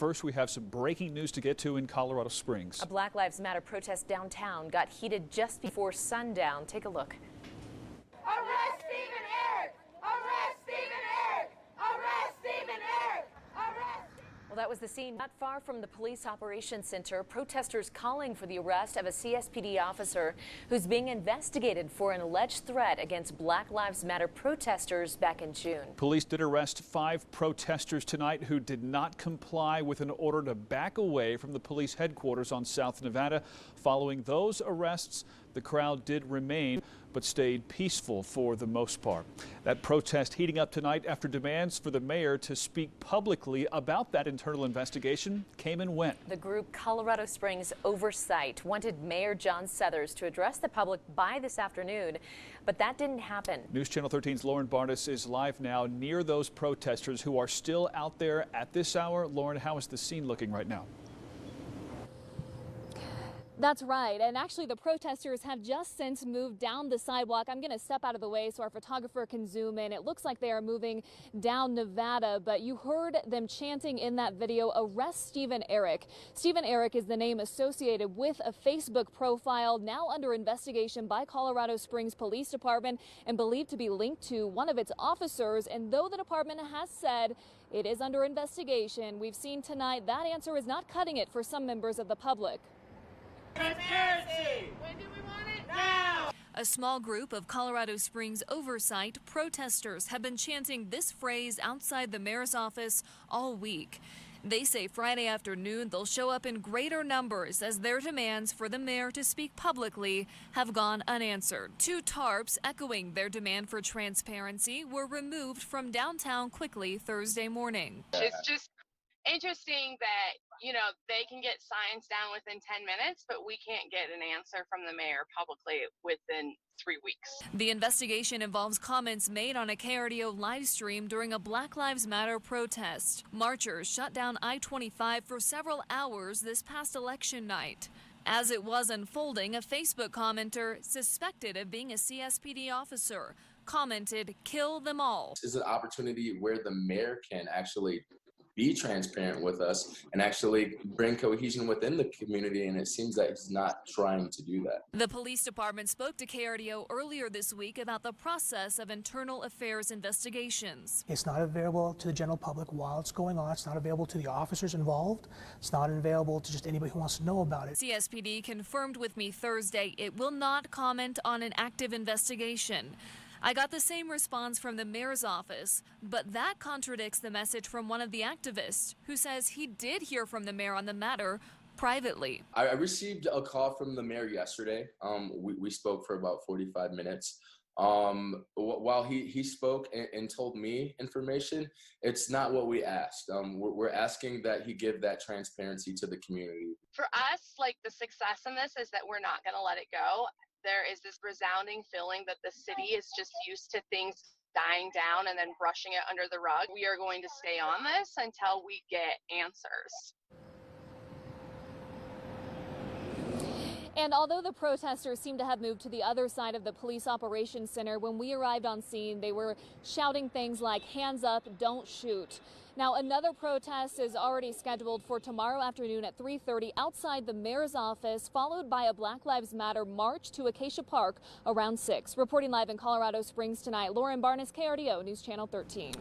First, we have some breaking news to get to in Colorado Springs. A Black Lives Matter protest downtown got heated just before sundown. Take a look. Arrest Stephen Erick! Arrest Stephen Erick! Arrest Stephen Erick! Arrest! Well, that was the scene not far from the police operations center. Protesters calling for the arrest of a CSPD officer who's being investigated for an alleged threat against Black Lives Matter protesters back in June. Police did arrest 5 protesters tonight who did not comply with an order to back away from the police headquarters on South Nevada. Following those arrests, the crowd did remain but stayed peaceful for the most part. That protest heating up tonight after demands for the mayor to speak publicly about that internal investigation came and went. The group Colorado Springs Oversight wanted Mayor John Suthers to address the public by this afternoon, but that didn't happen. News Channel 13's Lauren Barnes is live now near those protesters who are still out there at this hour. Lauren, how is the scene looking right now? That's right. And actually, the protesters have just since moved down the sidewalk. I'm going to step out of the way so our photographer can zoom in. It looks like they are moving down Nevada, but you heard them chanting in that video, "Arrest Stephen Erick." Stephen Erick is the name associated with a Facebook profile now under investigation by Colorado Springs Police Department and believed to be linked to one of its officers. And though the department has said it is under investigation, we've seen tonight that answer is not cutting it for some members of the public. Transparency! When do we want it? Now! A small group of Colorado Springs Oversight protesters have been chanting this phrase outside the mayor's office all week. They say Friday afternoon they'll show up in greater numbers as their demands for the mayor to speak publicly have gone unanswered. 2 tarps echoing their demand for transparency were removed from downtown quickly Thursday morning. It's just interesting that, they can get signs down within 10 minutes, but we can't get an answer from the mayor publicly within 3 weeks. The investigation involves comments made on a KRDO live stream during a Black Lives Matter protest. Marchers shut down I-25 for several hours this past election night. As it was unfolding, a Facebook commenter suspected of being a CSPD officer commented, "Kill them all." This is an opportunity where the mayor can actually be transparent with us and actually bring cohesion within the community, and it seems that he's not trying to do that. The police department spoke to KRDO earlier this week about the process of internal affairs investigations. It's not available to the general public while it's going on. It's not available to the officers involved. It's not available to just anybody who wants to know about it. CSPD confirmed with me Thursday it will not comment on an active investigation. I got the same response from the mayor's office, but that contradicts the message from one of the activists who says he did hear from the mayor on the matter privately. I received a call from the mayor yesterday. We spoke for about 45 minutes. While he spoke and told me information, it's not what we asked. We're asking that he give that transparency to the community. For us, the success in this is that we're not going to let it go. There is this resounding feeling that the city is just used to things dying down and then brushing it under the rug. We are going to stay on this until we get answers. And although the protesters seem to have moved to the other side of the police operations center, when we arrived on scene, they were shouting things like, "Hands up, don't shoot." Now, another protest is already scheduled for tomorrow afternoon at 3:30 outside the mayor's office, followed by a Black Lives Matter march to Acacia Park around 6. Reporting live in Colorado Springs tonight, Lauren Barnes, KRDO News Channel 13.